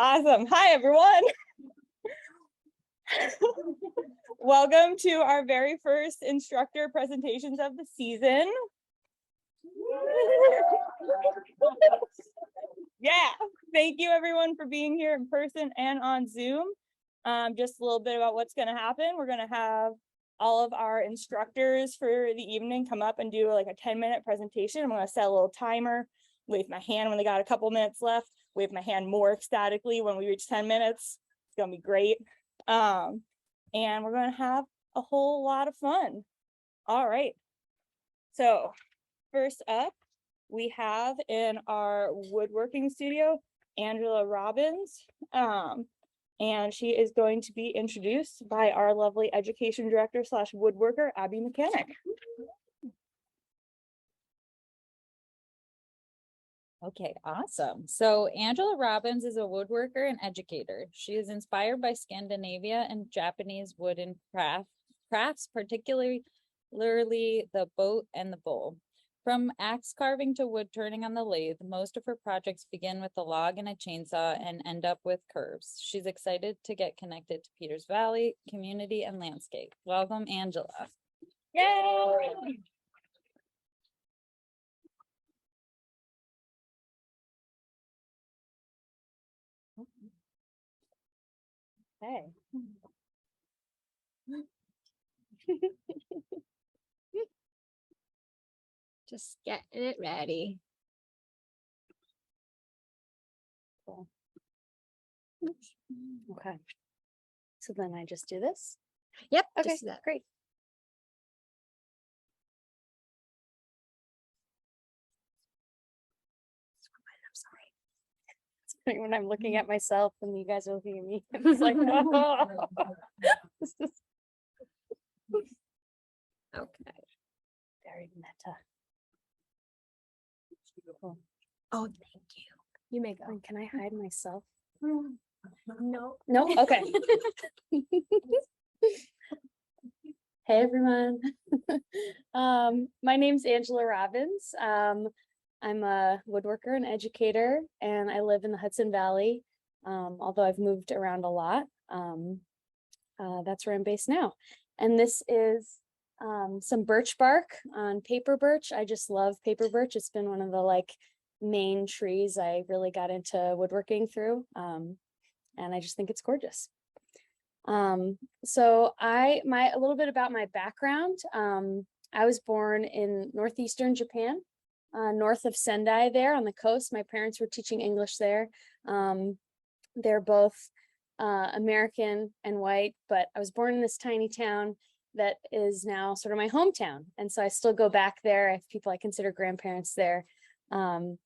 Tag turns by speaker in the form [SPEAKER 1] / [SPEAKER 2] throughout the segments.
[SPEAKER 1] Awesome. Hi, everyone. Welcome to our very first instructor presentations of the season. Yeah, thank you everyone for being here in person and on Zoom. Just a little bit about what's going to happen. We're going to have all of our instructors for the evening come up and do like a 10-minute presentation. I'm going to set a little timer, wave my hand when they got a couple minutes left, wave my hand more ecstatically when we reach 10 minutes. It's going to be great. And we're going to have a whole lot of fun. All right. So first up, we have in our woodworking studio, Angela Robbins. And she is going to be introduced by our lovely education director / woodworker, Abby Mechanic.
[SPEAKER 2] Okay, awesome. So Angela Robbins is a woodworker and educator. She is inspired by Scandinavia and Japanese wooden crafts, particularly the boat and the bowl. From axe carving to wood turning on the lathe, most of her projects begin with a log and a chainsaw and end up with curves. She's excited to get connected to Peters Valley, community, and landscape. Welcome, Angela.
[SPEAKER 1] Yay!
[SPEAKER 3] Okay. Just getting it ready. Cool. Okay. So then I just do this? Yep. Okay, just that. Great. I'm sorry. When I'm looking at myself and you guys are looking at me, it's like, oh. Okay. Very meta. Cool. Oh, thank you. You may go. Can I hide myself? No. No? Okay. Hey, everyone. My name's Angela Robbins. I'm a woodworker and educator, and I live in the Hudson Valley, although I've moved around a lot. That's where I'm based now. And this is some birch bark on paper birch. I just love paper birch. It's been one of the main trees I really got into woodworking through, and I just think it's gorgeous. So a little bit about my background. I was born in northeastern Japan, north of Sendai there on the coast. My parents were teaching English there. They're both American and white, but I was born in this tiny town that is now sort of my hometown. And so I still go back there. I have people I consider grandparents there. And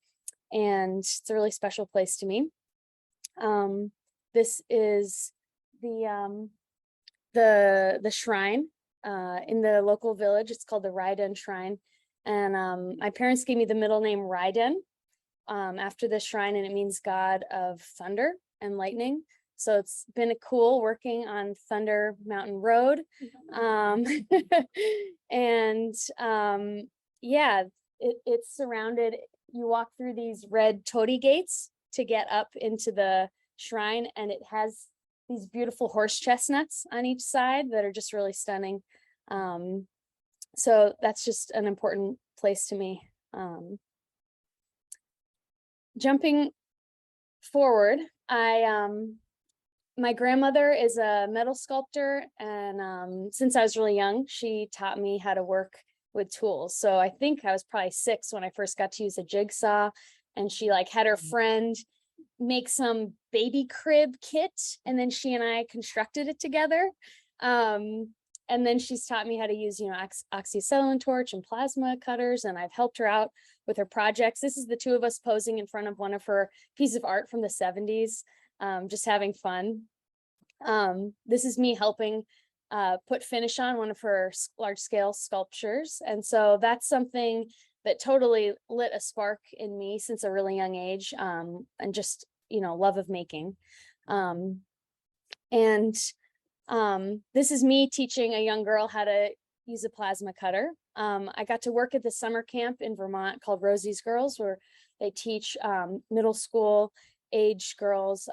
[SPEAKER 3] it's a really special place to me. This is the shrine in the local village. It's called the Raiden Shrine. And my parents gave me the middle name Raiden after this shrine, and it means God of thunder and lightning. So it's been cool working on Thunder Mountain Road. Yeah, it's surrounded. You walk through these red torii gates to get up into the shrine, and it has these beautiful horse chestnuts on each side that are just really stunning. So that's just an important place to me. Jumping forward, my grandmother is a metal sculptor, and since I was really young, she taught me how to work with tools. So I think I was probably 6 when I first got to use a jigsaw, and she had her friend make some baby crib kit, and then she and I constructed it together. And then she's taught me how to use, oxyacetylene torch and plasma cutters, and I've helped her out with her projects. This is the two of us posing in front of one of her pieces of art from the 70s, just having fun. This is me helping put finish on one of her large-scale sculptures. And so that's something that totally lit a spark in me since a really young age, and just, love of making. This is me teaching a young girl how to use a plasma cutter. I got to work at the summer camp in Vermont called Rosie's Girls, where they teach middle school age girls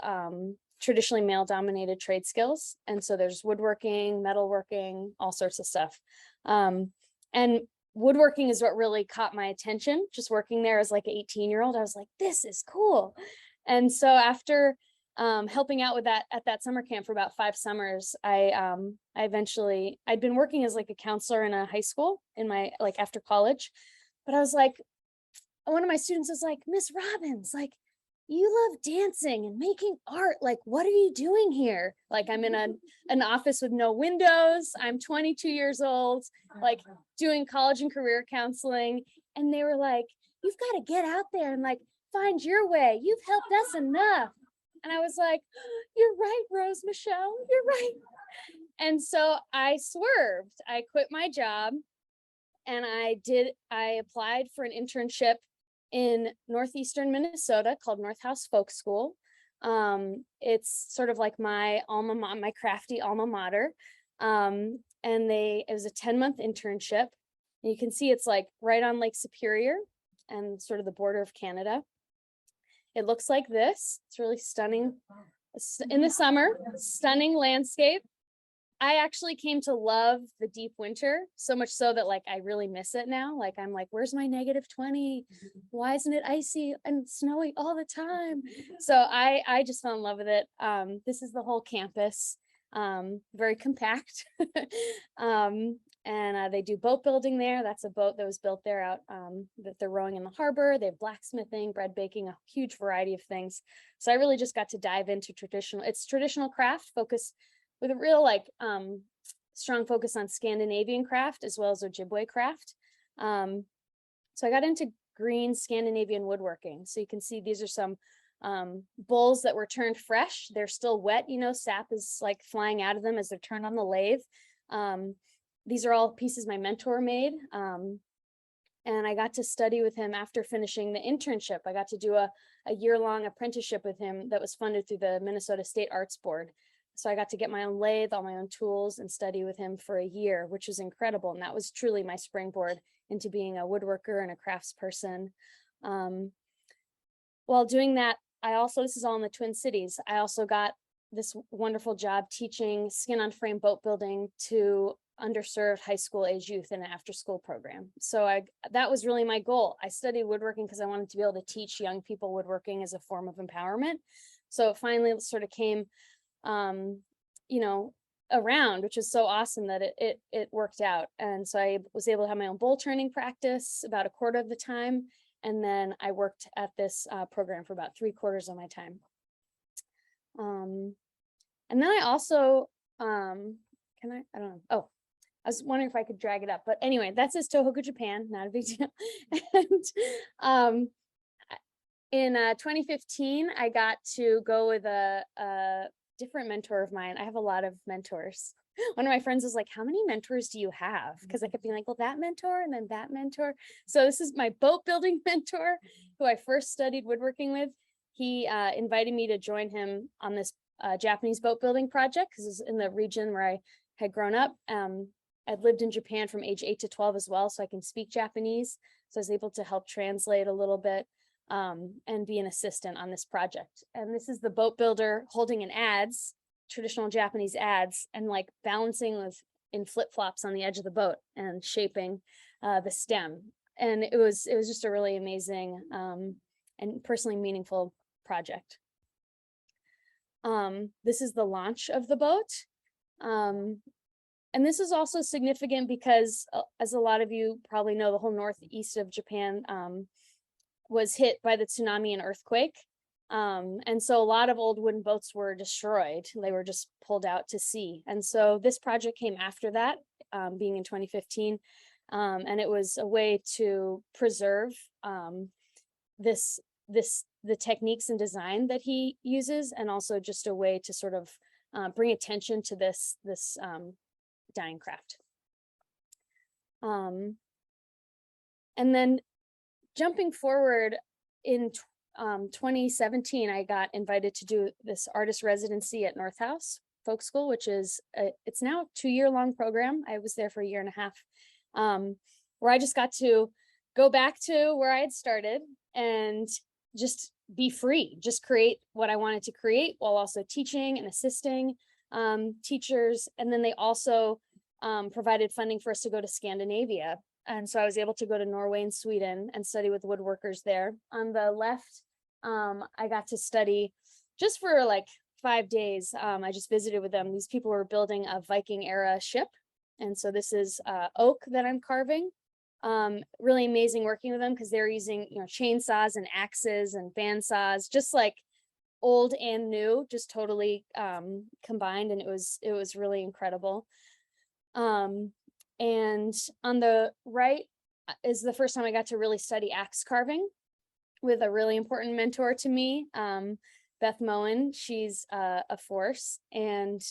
[SPEAKER 3] traditionally male dominated trade skills. And so there's woodworking, metalworking, all sorts of stuff. And woodworking is what really caught my attention. Just working there as like an 18-year-old, I was like, this is cool. And so after helping out with that at that summer camp for about 5 summers, I eventually, I'd been working as like a counselor in a high school in my, like after college, but I was like, one of my students was like, Miss Robbins, like, you love dancing and making art. Like, what are you doing here? Like, I'm in an office with no windows. I'm 22 years old, like doing college and career counseling. And they were like, you've got to get out there and like find your way. You've helped us enough. And I was like, you're right, Rose Michelle, you're right. And so I swerved. I quit my job and I applied for an internship in northeastern Minnesota called North House Folk School. It's sort of like my my crafty alma mater. And it was a 10-month internship. And you can see it's like right on Lake Superior and sort of the border of Canada. It looks like this. It's really stunning in the summer, stunning landscape. I actually came to love the deep winter, so much so that like I really miss it now. Like I'm like, where's my -20? Why isn't it icy and snowy all the time? So I just fell in love with it. This is the whole campus, very compact. And they do boat building there. That's a boat that was built there out that they're rowing in the harbor. They have blacksmithing, bread baking, a huge variety of things. So I really just got to dive into traditional craft focus with a real like strong focus on Scandinavian craft as well as Ojibwe craft. So I got into green Scandinavian woodworking. So you can see these are some bowls that were turned fresh. They're still wet, you know, sap is like flying out of them as they're turned on the lathe. These are all pieces my mentor made. And I got to study with him after finishing the internship. I got to do a year-long apprenticeship with him that was funded through the Minnesota State Arts Board. So I got to get my own lathe, all my own tools, and study with him for a year, which was incredible. And that was truly my springboard into being a woodworker and a craftsperson. While doing that, this is all in the Twin Cities, I also got this wonderful job teaching skin on frame boat building to underserved high school age youth in an after school program. So that was really my goal. I studied woodworking because I wanted to be able to teach young people woodworking as a form of empowerment. So it finally sort of came you know, around, which is so awesome that it worked out. And so I was able to have my own bowl turning practice about a quarter of the time. And then I worked at this program for about 3/4 of my time. And then I also, I don't know. Oh, I was wondering if I could drag it up, but anyway, that says Tohoku, Japan, not a big deal. And in 2015, I got to go with a different mentor of mine. I have a lot of mentors. One of my friends was like, how many mentors do you have? Because I kept being like, well, that mentor and then that mentor. So this is my boat building mentor who I first studied woodworking with. He invited me to join him on this Japanese boat building project because it's in the region where I had grown up. I'd lived in Japan from age 8 to 12 as well, so I can speak Japanese. So I was able to help translate a little bit. And be an assistant on this project. And this is the boat builder holding an adze, traditional Japanese adze, and like balancing in flip-flops on the edge of the boat and shaping the stem. And it was just a really amazing and personally meaningful project. This is the launch of the boat. And this is also significant because, as a lot of you probably know, the whole northeast of Japan was hit by the tsunami and earthquake. And so a lot of old wooden boats were destroyed. They were just pulled out to sea. And so this project came after that, being in 2015. And it was a way to preserve the techniques and design that he uses, and also just a way to sort of bring attention to this dying craft. And then jumping forward in 2017, I got invited to do this artist residency at North House Folk School, which is it's now a 2-year-long program. I was there for 1.5 years, where I just got to go back to where I had started and just be free, just create what I wanted to create while also teaching and assisting teachers. And then they also provided funding for us to go to Scandinavia. And so I was able to go to Norway and Sweden and study with woodworkers there. On the left, I got to study just for like 5 days. I just visited with them. These people were building a Viking era ship. And so this is oak that I'm carving. Really amazing working with them because they're using, chainsaws and axes and bandsaws, just like old and new, just totally combined. And it was really incredible. And on the right is the first time I got to really study axe carving with a really important mentor to me, Beth Moen. She's a force, and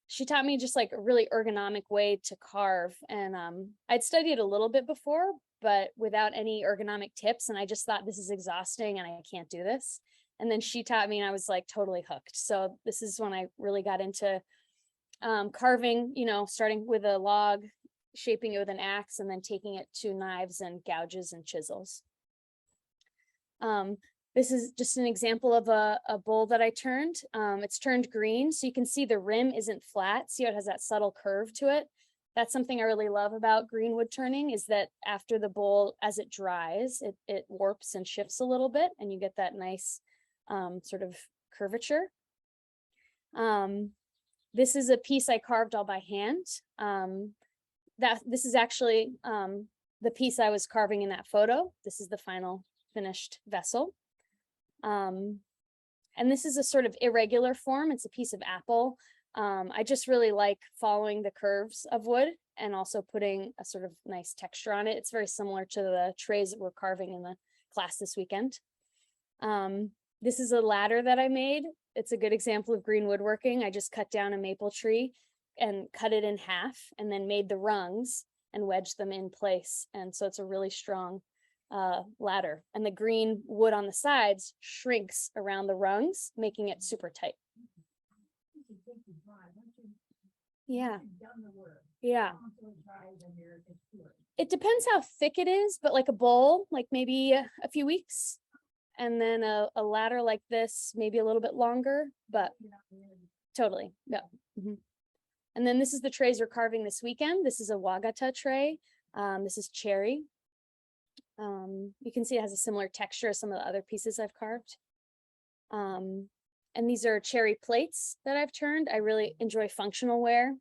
[SPEAKER 3] she taught me just like a really ergonomic way to carve. And I'd studied a little bit before, but without any ergonomic tips. And I just thought, this is exhausting and I can't do this. And then she taught me and I was like totally hooked. So this is when I really got into carving, starting with a log, shaping it with an axe, and then taking it to knives and gouges and chisels. This is just an example of a bowl that I turned. It's turned green, so you can see the rim isn't flat. See how it has that subtle curve to it? That's something I really love about green wood turning, is that after the bowl, as it dries, it warps and shifts a little bit, and you get that nice sort of curvature. This is a piece I carved all by hand. This is actually the piece I was carving in that photo. This is the final finished vessel. And this is a sort of irregular form. It's a piece of apple. I just really like following the curves of wood and also putting a sort of nice texture on it. It's very similar to the trays that we're carving in the class this weekend. This is a ladder that I made. It's a good example of green woodworking. I just cut down a maple tree and cut it in half and then made the rungs and wedged them in place. And so it's a really strong ladder, and the green wood on the sides shrinks around the rungs, making it super tight. Yeah. It depends how thick it is, but like a bowl, like maybe a few weeks, and then a ladder like this, maybe a little bit longer, but totally. Yeah. Mm-hmm. And then this is the trays we're carving this weekend. This is a Wagata tray. This is cherry. You can see it has a similar texture as some of the other pieces I've carved. And these are cherry plates that I've turned. I really enjoy functional wear.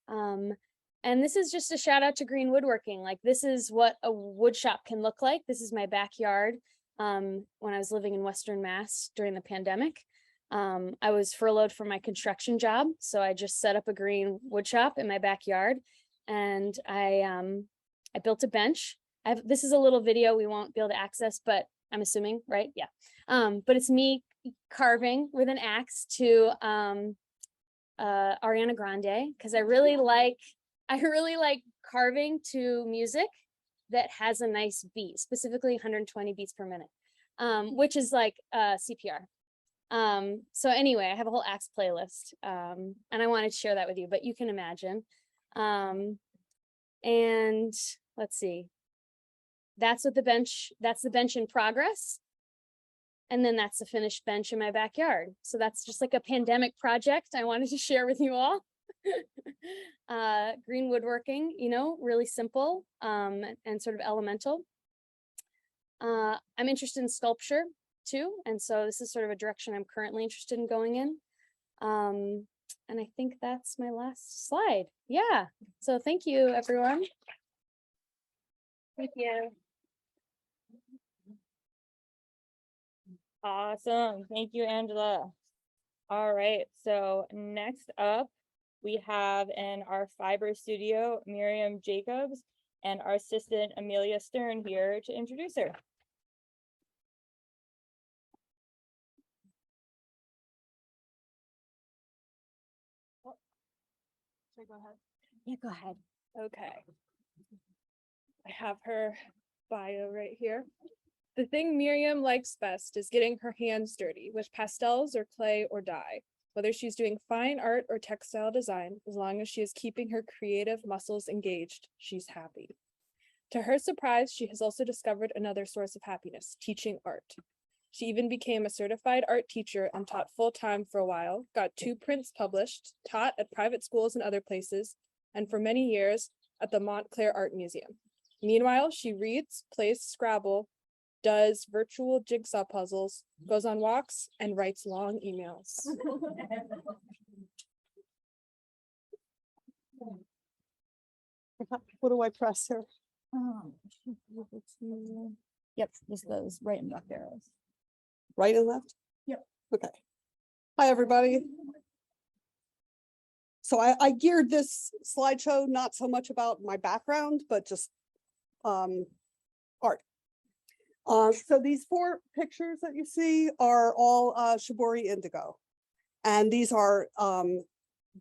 [SPEAKER 3] And this is just a shout out to green woodworking. Like, this is what a wood shop can look like. This is my backyard when I was living in Western Mass during the pandemic. I was furloughed from my construction job, so I just set up a green wood shop in my backyard, and I built a bench. This is a little video we won't be able to access, but I'm assuming, right? Yeah. But it's me carving with an axe to Ariana Grande, because I really like carving to music that has a nice beat, specifically 120 beats per minute, which is like CPR. So anyway, I have a whole axe playlist, and I wanted to share that with you, but you can imagine. And let's see, that's the bench in progress. And then that's the finished bench in my backyard. So that's just like a pandemic project I wanted to share with you all. Green woodworking, really simple, and sort of elemental. I'm interested in sculpture too. And so this is sort of a direction I'm currently interested in going in. And I think that's my last slide. Yeah. So thank you, everyone. Thank you.
[SPEAKER 1] Awesome. Thank you, Angela. All right. So next up, we have in our fiber studio, Miriam Jacobs, and our assistant, Amelia Stern, here to introduce her. Should I go ahead?
[SPEAKER 2] Yeah, go ahead.
[SPEAKER 4] Okay. I have her bio right here. The thing Miriam likes best is getting her hands dirty with pastels or clay or dye. Whether she's doing fine art or textile design, as long as she is keeping her creative muscles engaged, she's happy. To her surprise, she has also discovered another source of happiness, teaching art. She even became a certified art teacher and taught full-time for a while, got 2 prints published, taught at private schools and other places, and for many years at the Montclair Art Museum. Meanwhile, she reads, plays Scrabble, does virtual jigsaw puzzles, goes on walks, and writes long emails.
[SPEAKER 5] What do I press here?
[SPEAKER 2] Yep, this goes right and left arrows.
[SPEAKER 5] Right and left?
[SPEAKER 1] Yep.
[SPEAKER 5] Okay. Hi, everybody. So I geared this slideshow not so much about my background, but just art. So these 4 pictures that you see are all shibori indigo. And these are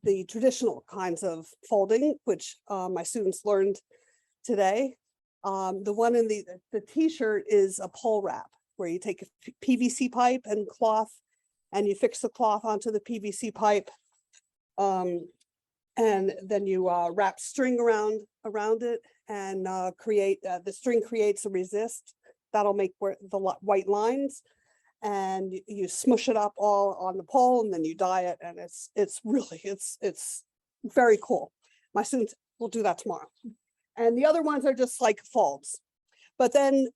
[SPEAKER 5] the traditional kinds of folding, which my students learned today. The one in the t-shirt is a pole wrap, where you take a PVC pipe and cloth, and you fix the cloth onto the PVC pipe. And then you wrap string around it and create, the string creates a resist. That'll make the white lines. And you smush it up all on the pole, and then you dye it, and it's really very cool. My students will do that tomorrow. And the other ones are just like folds. But then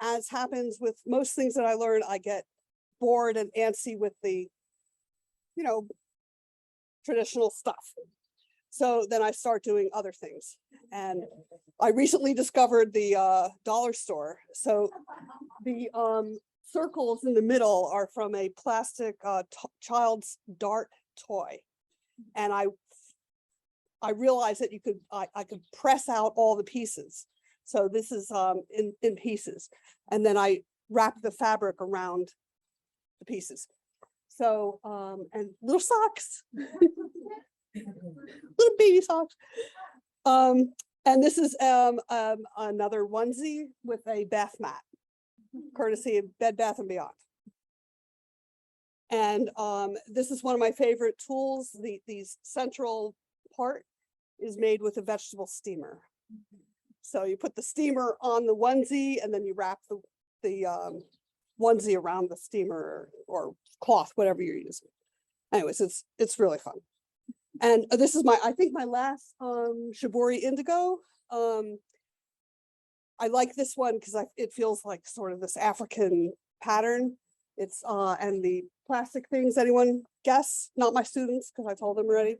[SPEAKER 5] as happens with most things that I learn, I get bored and antsy with the, traditional stuff. So then I start doing other things. And I recently discovered the dollar store. So the circles in the middle are from a plastic child's dart toy. And I realized that I could press out all the pieces. So this is in pieces. And then I wrap the fabric around the pieces. So, and little socks, little baby socks. And this is another onesie with a bath mat, courtesy of Bed Bath & Beyond. And this is one of my favorite tools. These central part is made with a vegetable steamer. So you put the steamer on the onesie, and then you wrap the onesie around the steamer or cloth, whatever you're using. Anyways, it's really fun. And this is I think my last shibori indigo. I like this one because it feels like sort of this African pattern. It's and the plastic things, anyone guess? Not my students, because I told them already.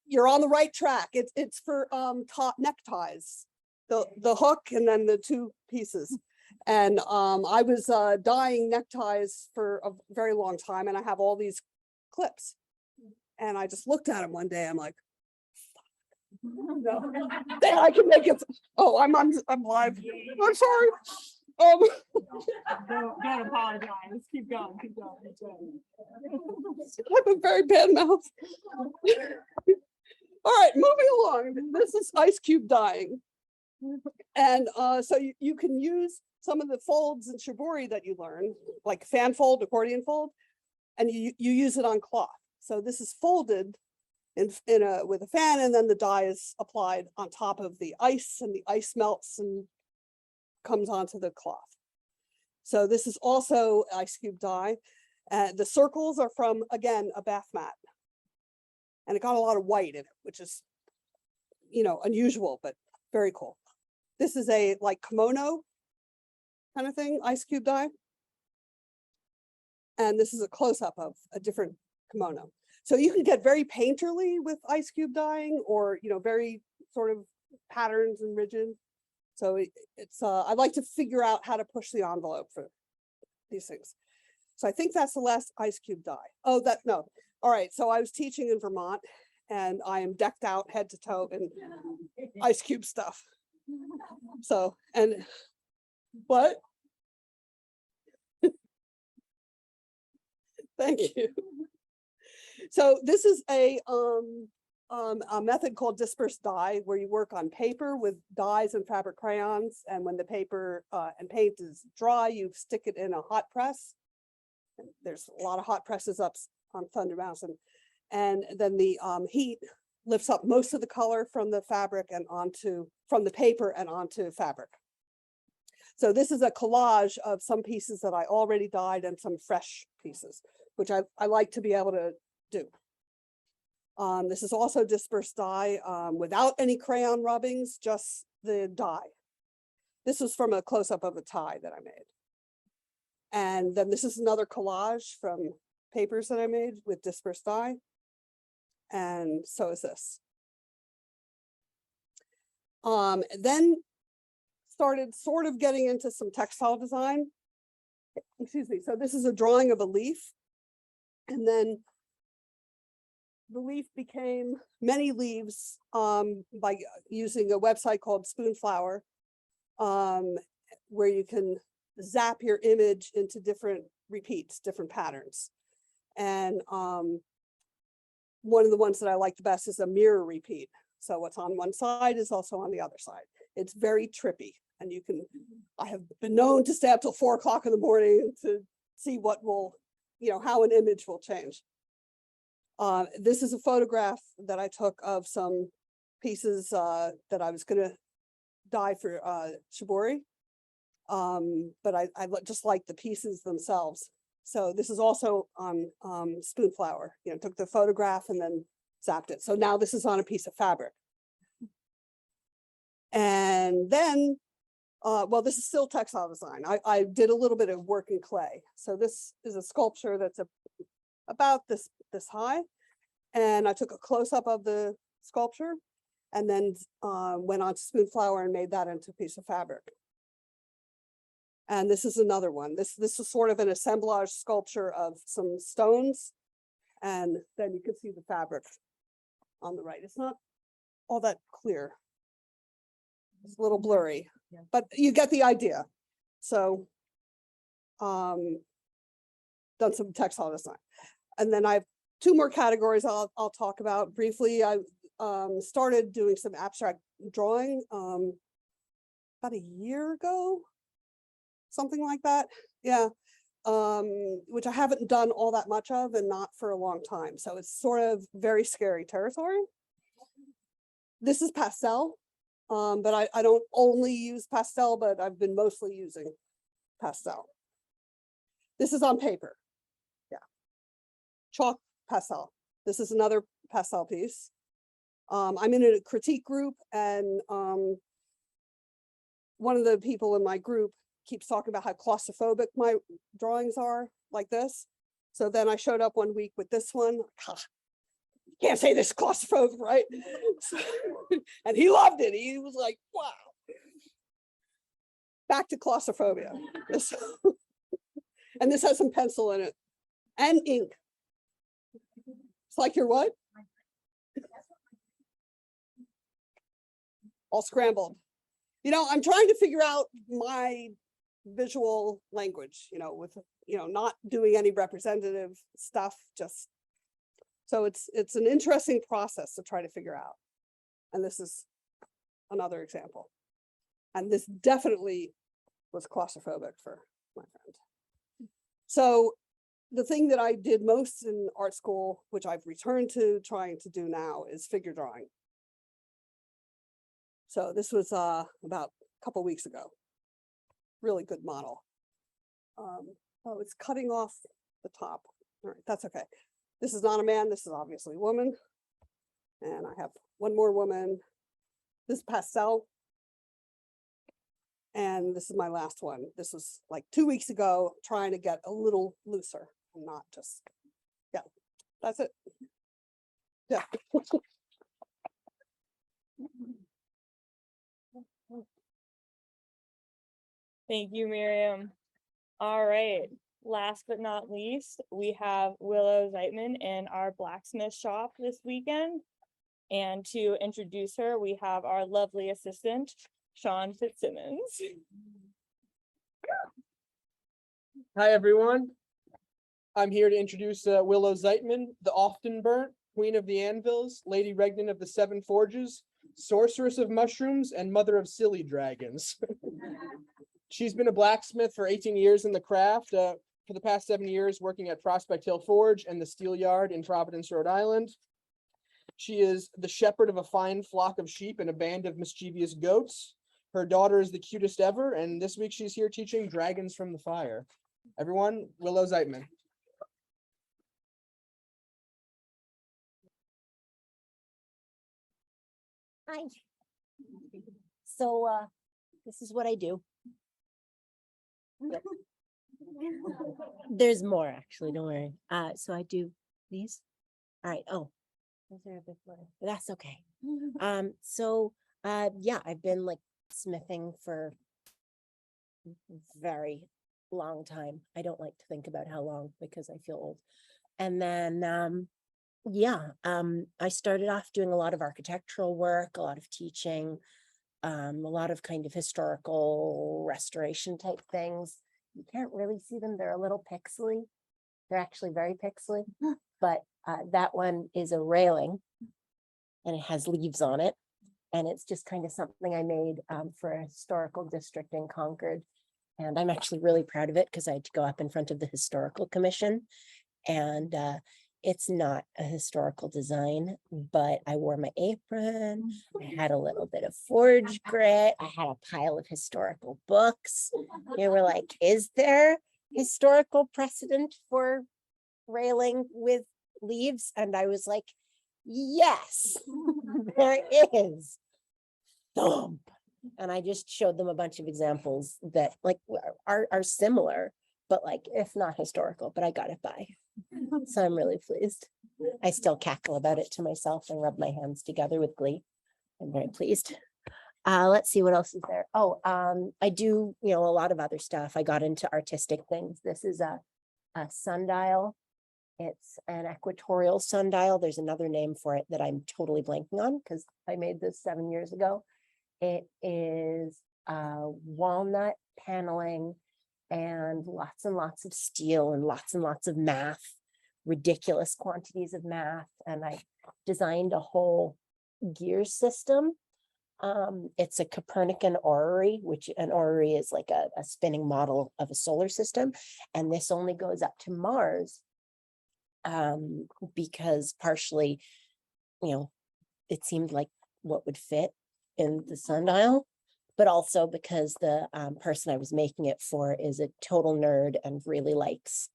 [SPEAKER 5] You're on the right track. It's for top neckties, the hook and then the 2 pieces. And I was dyeing neckties for a very long time, and I have all these clips. And I just looked at them one day. I'm like, no, I can make it. Oh, I'm live. I'm sorry.
[SPEAKER 1] Don't apologize. Keep going.
[SPEAKER 5] I have a very bad mouth. All right, moving along. This is ice cube dyeing. And so you can use some of the folds in shibori that you learn, like fan fold, accordion fold, and you use it on cloth. So this is folded with a fan, and then the dye is applied on top of the ice, and the ice melts and comes onto the cloth. So this is also ice cube dye. The circles are from, again, a bath mat. And it got a lot of white in it, which is, unusual, but very cool. This is a like kimono kind of thing, ice cube dye. And this is a close-up of a different kimono. So you can get very painterly with ice cube dyeing, or, very sort of patterns and rigid. So it's I like to figure out how to push the envelope for these things. So I think that's the last ice cube dye. Oh, no. All right. So I was teaching in Vermont, and I am decked out head to toe in ice cube stuff. So, and what? Thank you. So this is a method called dispersed dye, where you work on paper with dyes and fabric crayons. And when the paper and paint is dry, you stick it in a hot press. And there's a lot of hot presses up on Thunder Mountain. And then the heat lifts up most of the color from the fabric and from the paper and onto fabric. So this is a collage of some pieces that I already dyed and some fresh pieces, which I like to be able to do. This is also dispersed dye without any crayon rubbings, just the dye. This was from a close-up of a tie that I made. And then this is another collage from papers that I made with dispersed dye. And so is this. Then started sort of getting into some textile design. Excuse me. So this is a drawing of a leaf. And then the leaf became many leaves by using a website called Spoonflower, where you can zap your image into different repeats, different patterns. And one of the ones that I like the best is a mirror repeat. So what's on one side is also on the other side. It's very trippy. And you can, I have been known to stay up till 4 o'clock in the morning to see what will, how an image will change. This is a photograph that I took of some pieces that I was going to dye for shibori. But I just like the pieces themselves. So this is also on Spoonflower, took the photograph and then zapped it. So now this is on a piece of fabric. And then, well, this is still textile design. I did a little bit of work in clay. So this is a sculpture that's about this high. And I took a close-up of the sculpture and then went on to Spoonflower and made that into a piece of fabric. And this is another one. This is sort of an assemblage sculpture of some stones. And then you can see the fabric on the right. It's not all that clear. It's a little blurry, but you get the idea. So done some textile design. And then I have 2 more categories I'll talk about briefly. I started doing some abstract drawing about a year ago. Something like that. Yeah. Which I haven't done all that much of and not for a long time. So it's sort of very scary territory. This is pastel, but I don't only use pastel, but I've been mostly using pastel. This is on paper. Yeah. Chalk pastel. This is another pastel piece. I'm in a critique group and one of the people in my group keeps talking about how claustrophobic my drawings are, like this. So then I showed up one week with this one. Can't say this is claustrophobic, right? So, and he loved it. He was like, wow. Back to claustrophobia. And this has some pencil in it and ink. It's like your what? All scrambled. I'm trying to figure out my visual language, with, not doing any representative stuff, just, so it's an interesting process to try to figure out. And this is another example. And this definitely was claustrophobic for my friend. So the thing that I did most in art school, which I've returned to trying to do now, is figure drawing. So this was about a couple weeks ago. Really good model. Oh, it's cutting off the top. All right, that's okay. This is not a man. This is obviously a woman. And I have one more woman. This is pastel. And this is my last one. This was like 2 weeks ago, trying to get a little looser and not just, yeah, that's it. Yeah.
[SPEAKER 1] Thank you, Miriam. All right. Last but not least, we have Willow Zietman in our blacksmith shop this weekend. And to introduce her, we have our lovely assistant, Sean Fitzsimmons.
[SPEAKER 6] Hi, everyone. I'm here to introduce Willow Zietman, the often burnt, queen of the anvils, lady regnant of the 7 forges, sorceress of mushrooms, and mother of silly dragons. She's been a blacksmith for 18 years in the craft, for the past 7 years working at Prospect Hill Forge and the Steel Yard in Providence, Rhode Island. She is the shepherd of a fine flock of sheep and a band of mischievous goats. Her daughter is the cutest ever, and this week she's here teaching Dragons from the Fire. Everyone, Willow Zietman.
[SPEAKER 7] Hi. So, this is what I do. Yep. There's more actually, don't worry. So I do these. All right. Oh, those are a bit blurry, but that's okay. Yeah, I've been like smithing for a very long time. I don't like to think about how long because I feel old. And then, I started off doing a lot of architectural work, a lot of teaching, a lot of kind of historical restoration type things. You can't really see them. They're a little pixely. They're actually very pixely, but that one is a railing and it has leaves on it. And it's just kind of something I made for a historical district in Concord. And I'm actually really proud of it because I had to go up in front of the historical commission. And it's not a historical design, but I wore my apron. I had a little bit of forge grit. I had a pile of historical books. They were like, is there historical precedent for railing with leaves? And I was like, yes, there is. Thump. And I just showed them a bunch of examples that like are similar, but like if not historical, but I got it by. So I'm really pleased. I still cackle about it to myself and rub my hands together with glee. I'm very pleased. Let's see what else is there. Oh, I do, a lot of other stuff. I got into artistic things. This is a sundial. It's an equatorial sundial. There's another name for it that I'm totally blanking on because I made this 7 years ago. It is walnut paneling and lots of steel and lots of math, ridiculous quantities of math. And I designed a whole gear system. It's a Copernican orrery, which an orrery is like a spinning model of a solar system. And this only goes up to Mars because partially, it seemed like what would fit in the sundial, but also because the person I was making it for is a total nerd and really likes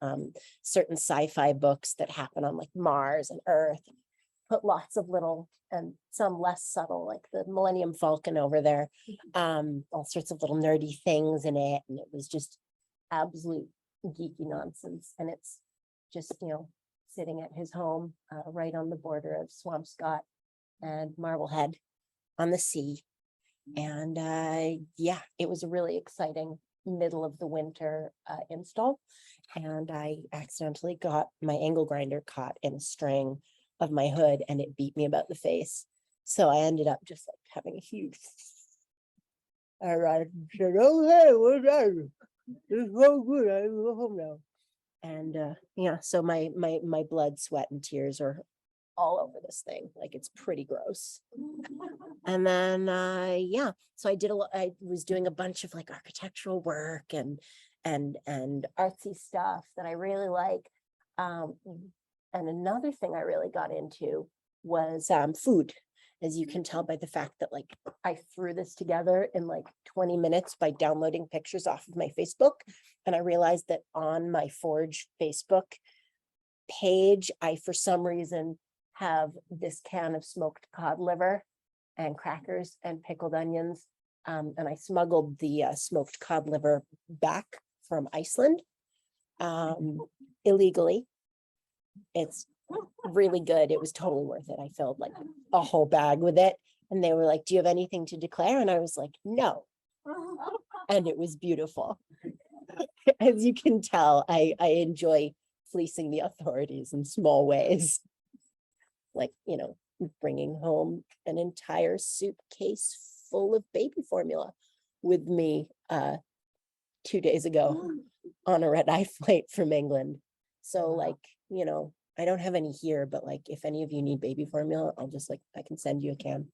[SPEAKER 7] certain sci-fi books that happen on like Mars and Earth. Put lots of little and some less subtle, like the Millennium Falcon over there, all sorts of little nerdy things in it. And it was just absolute geeky nonsense. And it's just, sitting at his home right on the border of Swampscott and Marblehead on the sea. And it was a really exciting middle of the winter install. And I accidentally got my angle grinder caught in a string of my hood and it beat me about the face. So I ended up just like having a huge. I said, oh, hey, what's that? It's so good. I go home now. And so my blood, sweat, and tears are all over this thing. Like it's pretty gross. And then so I was doing a bunch of like architectural work and artsy stuff that I really like. And another thing I really got into was food, as you can tell by the fact that like I threw this together in like 20 minutes by downloading pictures off of my Facebook. And I realized that on my Forge Facebook page, I for some reason have this can of smoked cod liver and crackers and pickled onions. And I smuggled the smoked cod liver back from Iceland illegally. It's really good. It was totally worth it. I filled like a whole bag with it. And they were like, do you have anything to declare? And I was like, no. And it was beautiful. As you can tell, I enjoy fleecing the authorities in small ways. Like, bringing home an entire suitcase full of baby formula with me 2 days ago on a red-eye flight from England. So like, I don't have any here, but like if any of you need baby formula, I'll just like, I can send you a can.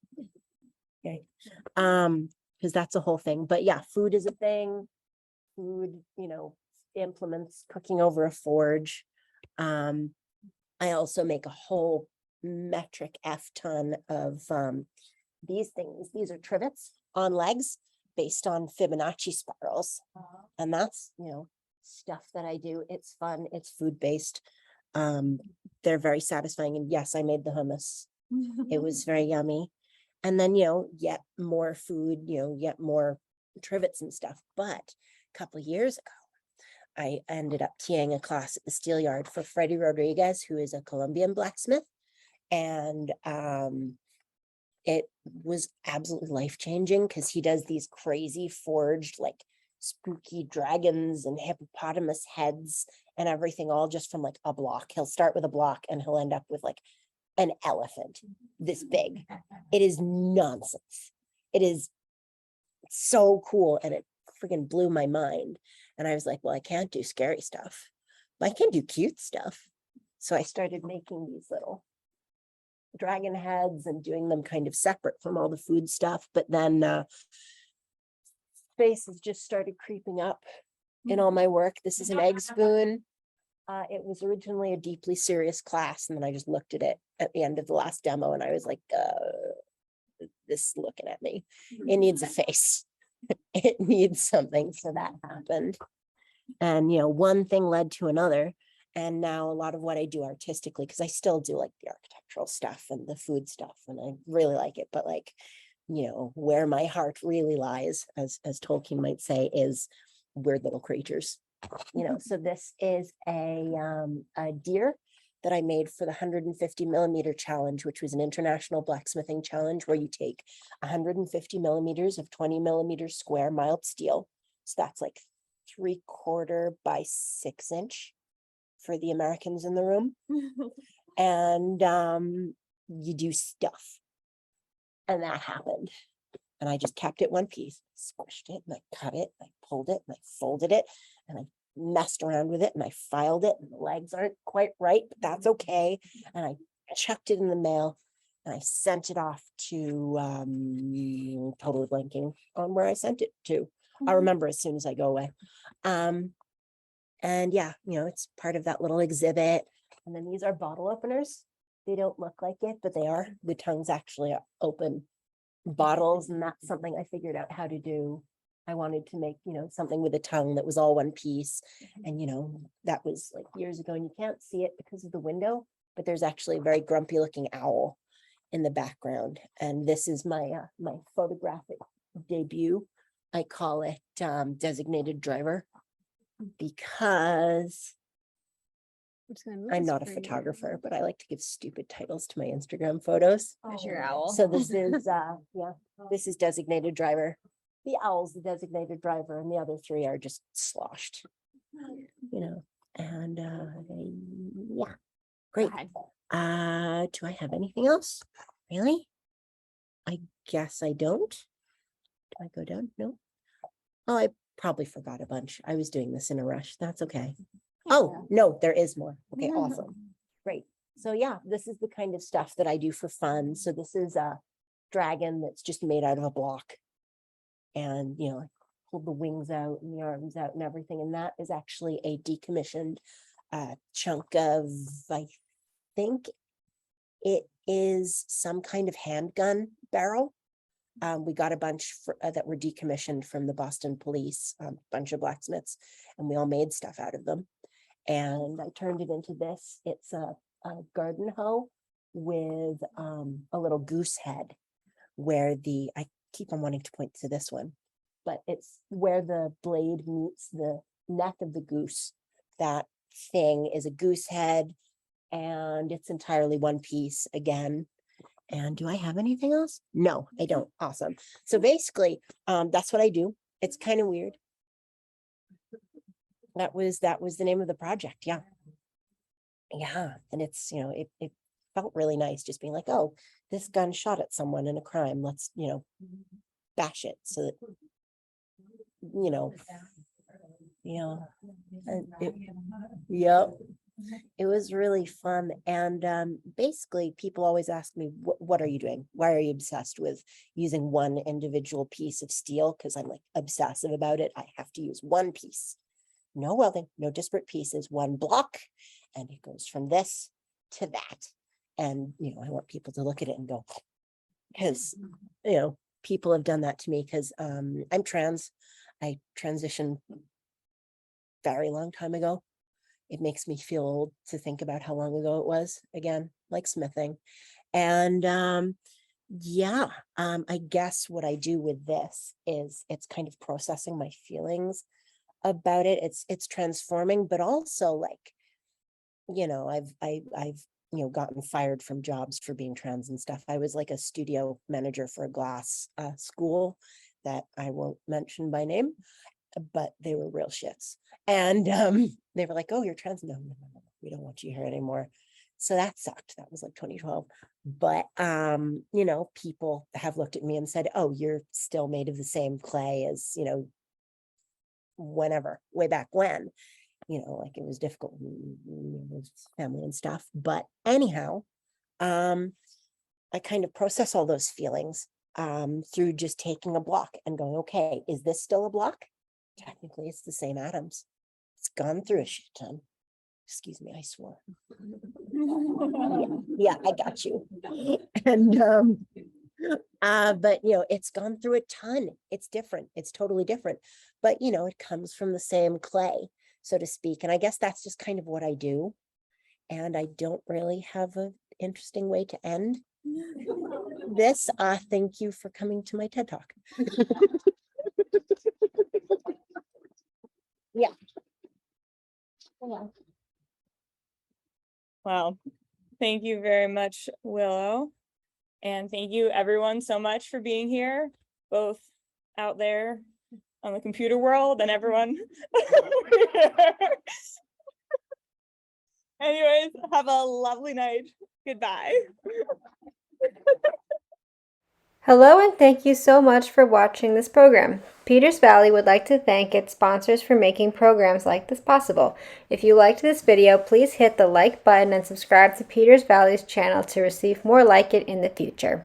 [SPEAKER 7] Okay. Because that's a whole thing. But yeah, food is a thing. Food, implements cooking over a forge. I also make a whole metric F ton of these things. These are trivets on legs based on Fibonacci spirals. And that's, stuff that I do. It's fun. It's food-based. They're very satisfying. And yes, I made the hummus. It was very yummy. And then, yet more food, yet more trivets and stuff. But a couple of years ago, I ended up TAing a class at the steel yard for Freddie Rodriguez, who is a Colombian blacksmith. And it was absolutely life-changing because he does these crazy forged, like spooky dragons and hippopotamus heads and everything, all just from like a block. He'll start with a block and he'll end up with like an elephant this big. It is nonsense. It is so cool. And it freaking blew my mind. And I was like, well, I can't do scary stuff, but I can do cute stuff. So I started making these little dragon heads and doing them kind of separate from all the food stuff. But then spaces just started creeping up in all my work. This is an egg spoon. It was originally a deeply serious class, and then I just looked at it at the end of the last demo and I was like, this is looking at me. It needs a face. It needs something. So that happened. And, one thing led to another. And now a lot of what I do artistically, because I still do like the architectural stuff and the food stuff, and I really like it. But like, where my heart really lies, as Tolkien might say, is weird little creatures. So this is a deer that I made for the 150 millimeter challenge, which was an international blacksmithing challenge where you take 150 millimeters of 20 millimeter square mild steel. So that's like 3/4 by 6 inch for the Americans in the room. And you do stuff. And that happened. And I just kept it one piece, squished it, and I cut it, and I pulled it, and I folded it, and I messed around with it, and I filed it, and the legs aren't quite right, but that's okay. And I chucked it in the mail, and I sent it off to, totally blanking on where I sent it to. I'll remember as soon as I go away. And yeah, it's part of that little exhibit. And then these are bottle openers. They don't look like it, but they are. The tongues actually open bottles, and that's something I figured out how to do. I wanted to make, something with a tongue that was all one piece. And, that was like years ago, and you can't see it because of the window, but there's actually a very grumpy looking owl in the background. And this is my my photographic debut. I call it designated driver because I'm not a photographer, but I like to give stupid titles to my Instagram photos.
[SPEAKER 2] There's your owl.
[SPEAKER 7] So this is, this is designated driver. The owl's the designated driver, and the other three are just sloshed, and yeah, great. Do I have anything else? Really? I guess I don't. Do I go down? No. Oh, I probably forgot a bunch. I was doing this in a rush. That's okay. Oh, no, there is more. Okay, awesome. Great. So yeah, this is the kind of stuff that I do for fun. So this is a dragon that's just made out of a block. And, I pulled the wings out and the arms out and everything. And that is actually a decommissioned chunk of, I think it is some kind of handgun barrel. We got a bunch that were decommissioned from the Boston police, a bunch of blacksmiths, and we all made stuff out of them. And I turned it into this. It's a garden hoe with a little goose head where I keep on wanting to point to this one, but it's where the blade meets the neck of the goose. That thing is a goose head, and it's entirely one piece again. And do I have anything else? No, I don't. Awesome. So basically, that's what I do. It's kind of weird. That was the name of the project. Yeah. Yeah. And it's, it felt really nice just being like, oh, this gun shot at someone in a crime. Let's, bash it so that, yep. It was really fun. And basically people always ask me, what are you doing? Why are you obsessed with using one individual piece of steel? Because I'm like obsessive about it. I have to use one piece. No welding, no disparate pieces, one block. And it goes from this to that. And, I want people to look at it and go, because, people have done that to me because I'm trans. I transitioned very long time ago. It makes me feel old to think about how long ago it was, again, like smithing. And I guess what I do with this is it's kind of processing my feelings about it. It's transforming, but also like, I've gotten fired from jobs for being trans and stuff. I was like a studio manager for a glass school that I won't mention by name, but they were real shits. And they were like, "Oh, you're trans? No, we don't want you here anymore." So that sucked. That was like 2012. But people have looked at me and said, "Oh, you're still made of the same clay as, whenever, way back when." Like it was difficult with family and stuff. But anyhow, I kind of process all those feelings through just taking a block and going, okay, is this still a block? Technically, it's the same atoms. It's gone through a shit ton. Excuse me, I swore. Yeah, I got you. And but it's gone through a ton. It's different. It's totally different. But it comes from the same clay, so to speak. And I guess that's just kind of what I do. And I don't really have an interesting way to end this. Thank you for coming to my TED Talk. Yeah.
[SPEAKER 1] Well, thank you very much, Willow. And thank you everyone so much for being here, both out there on the computer world and everyone. Anyways, have a lovely night. Goodbye.
[SPEAKER 8] Hello and thank you so much for watching this program. Peters Valley would like to thank its sponsors for making programs like this possible. If you liked this video, please hit the like button and subscribe to Peters Valley's channel to receive more like it in the future.